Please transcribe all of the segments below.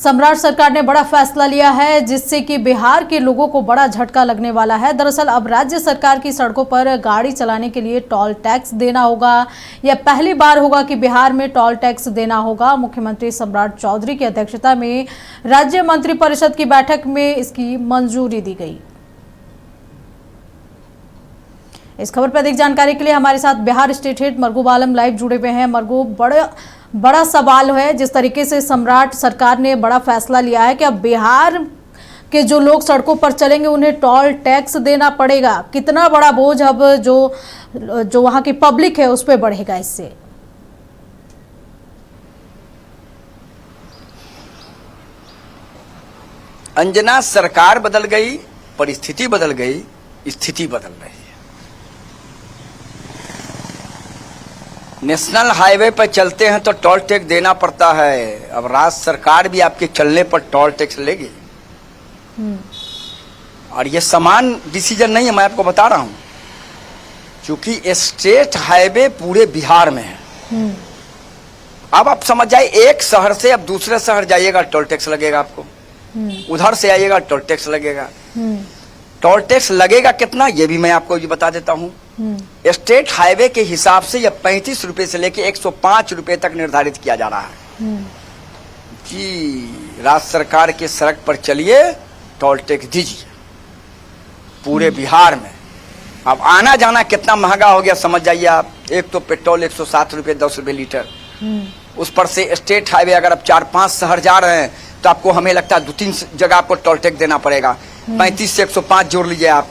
सम्राट सरकार ने बड़ा फैसला लिया है जिससे कि बिहार के लोगों को बड़ा झटका लगने वाला है। दरअसल अब राज्य सरकार की सड़कों पर गाड़ी चलाने के लिए टोल टैक्स देना होगा। यह पहली बार होगा कि बिहार में टोल टैक्स देना होगा। मुख्यमंत्री सम्राट चौधरी की अध्यक्षता में राज्य मंत्रिपरिषद की बैठक में इसकी मंजूरी दी गई। इस खबर पर अधिक जानकारी के लिए हमारे साथ बिहार स्टेट हेड मरगूब आलम लाइव जुड़े हुए हैं। मरगूब, बड़ा सवाल है जिस तरीके से सम्राट सरकार ने बड़ा फैसला लिया है कि अब बिहार के जो लोग सड़कों पर चलेंगे उन्हें टोल टैक्स देना पड़ेगा। कितना बड़ा बोझ अब जो वहां की पब्लिक है उस पर बढ़ेगा इससे? अंजना, सरकार बदल गई, परिस्थिति बदल गई, स्थिति बदल रही है। नेशनल हाईवे पर चलते हैं तो टोल टैक्स देना पड़ता है। अब राज्य सरकार भी आपके चलने पर टोल टैक्स लेगी। और ये समान डिसीजन नहीं है, मैं आपको बता रहा हूं, क्योंकि स्टेट हाईवे पूरे बिहार में है। अब आप समझ जाए, एक शहर से अब दूसरे शहर जाइएगा टोल टैक्स लगेगा आपको, उधर से आइएगा टोल टैक्स लगेगा। टोल टैक्स लगेगा कितना, ये भी मैं आपको ये बता देता हूं। स्टेट हाईवे के हिसाब से यह 35 रुपए से लेके 105 रुपए तक निर्धारित किया जा रहा है कि राज्य सरकार के सड़क पर चलिए, टोल टैक्स दीजिए पूरे बिहार में। अब आना जाना कितना महंगा हो गया समझ जाइए आप। एक तो पेट्रोल 107 रुपए 10 रुपए लीटर, उस पर से स्टेट हाईवे अगर आप 4-5 शहर जा रहे हैं तो आपको, हमें लगता है 2-3 जगह आपको टोल टैक्स देना पड़ेगा। 35 से 105 जोड़ लीजिए आप।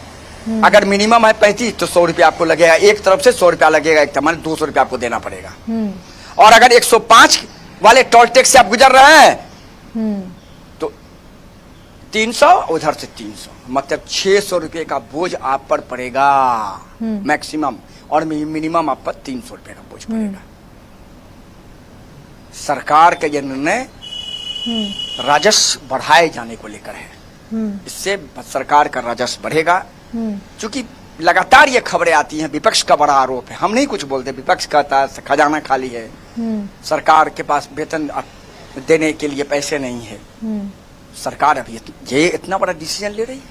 अगर मिनिमम है 35 तो 100 रुपया आपको लगेगा, एक तरफ से 100 रुपया लगेगा, एक तरफ 200 रुपया आपको देना पड़ेगा। और अगर 105 वाले टोल टैक्स से आप गुजर रहे हैं तो 300, उधर से 300, मतलब 600 रुपये का बोझ आप पर पड़ेगा मैक्सिमम, और मिनिमम आप पर 300 रुपये का बोझ पड़ेगा। सरकार का यह निर्णय राजस्व बढ़ाए जाने को लेकर है। इससे सरकार का राजस्व बढ़ेगा। क्योंकि लगातार ये खबरें आती हैं, विपक्ष का बड़ा आरोप है, हम नहीं कुछ बोलते, विपक्ष कहता है खजाना खाली है, सरकार के पास वेतन देने के लिए पैसे नहीं है। सरकार अभी ये इतना बड़ा डिसीजन ले रही है,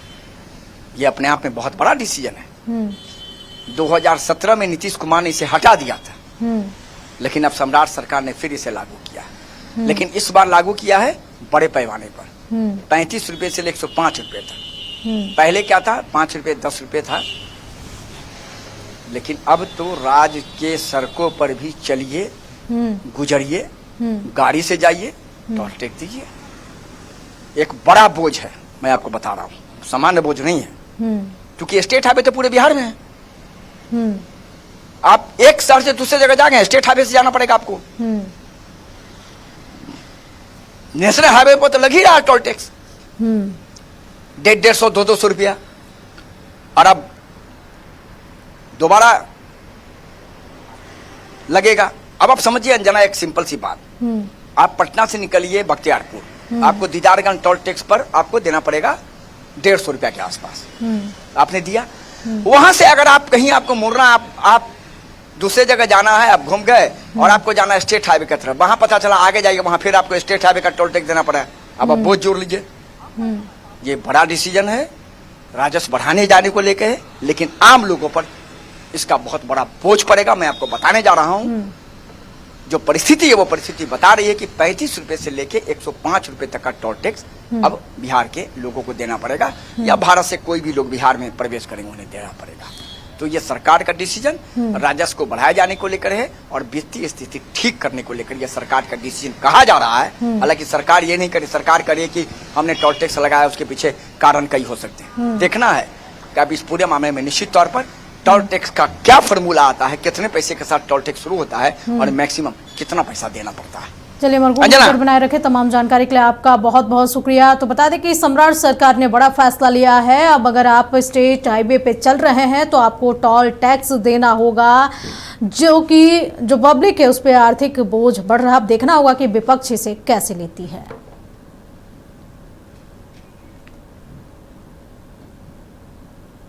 ये अपने आप में बहुत बड़ा डिसीजन है। 2017 में नीतीश कुमार ने इसे हटा दिया था, लेकिन अब सम्राट सरकार ने फिर इसे लागू किया। लेकिन इस बार लागू किया है बड़े पैमाने पर, 35 रुपए से 105 रुपए तक। पहले क्या था, 5 रुपए 10 रुपए था। लेकिन अब तो राज्य के सड़कों पर भी चलिए, गुजरिए, गाड़ी से जाइए, टोल टैक्स दीजिए। एक बड़ा बोझ है, मैं आपको बता रहा हूँ, सामान्य बोझ नहीं है। क्योंकि स्टेट हाईवे तो पूरे बिहार में है। आप एक शहर से दूसरे जगह जाएंगे, स्टेट हाईवे से जाना पड़ेगा आपको। नेशनल हाईवे पर तो लग ही रहा है टोल टैक्स, 150, 200 रुपया। और अब दोबारा लगेगा। अब आप समझिए अंजना, एक सिंपल सी बात, आप पटना से निकलिए बख्तियारपुर, आपको दीदारगंज टोल टैक्स पर आपको देना पड़ेगा 150 रुपया के आसपास। आपने दिया। वहां से अगर आप कहीं आपको मुड़ना, आप दूसरे जगह जाना है, आप घूम गए और आपको जाना है स्टेट हाईवे की तरफ, वहां पता चला आगे जाइए, वहां फिर आपको स्टेट हाईवे का टोल टैक्स देना पड़ा। अब आप बोझ जोड़ लीजिए। ये बड़ा डिसीजन है, राजस्व बढ़ाने जाने को लेकर है, लेकिन आम लोगों पर इसका बहुत बड़ा बोझ पड़ेगा। मैं आपको बताने जा रहा हूं, जो परिस्थिति है वो परिस्थिति बता रही है कि 35 रुपए से लेके 105 रुपए तक का टोल टैक्स अब बिहार के लोगों को देना पड़ेगा, या भारत से कोई भी लोग बिहार में प्रवेश करेंगे उन्हें देना पड़ेगा। तो ये सरकार का डिसीजन राजस्व को बढ़ाए जाने को लेकर है और वित्तीय स्थिति ठीक करने को लेकर यह सरकार का डिसीजन कहा जा रहा है। हालांकि सरकार ये नहीं करे, सरकार करे कि हमने टोल टैक्स लगाया, उसके पीछे कारण कई हो सकते हैं। देखना है कि अब इस पूरे मामले में निश्चित तौर पर टोल टैक्स का क्या फॉर्मूला आता है, कितने पैसे के साथ टोल टैक्स शुरू होता है और मैक्सिमम कितना पैसा देना पड़ता है। चलिए मरगूब, खबर बनाए रखे। तमाम जानकारी के लिए आपका बहुत बहुत शुक्रिया। तो बता दें कि सम्राट सरकार ने बड़ा फैसला लिया है। अब अगर आप स्टेट हाईवे पे चल रहे हैं तो आपको टोल टैक्स देना होगा, जो पब्लिक है उस पर आर्थिक बोझ बढ़ रहा है। अब देखना होगा कि विपक्ष इसे कैसे लेती है।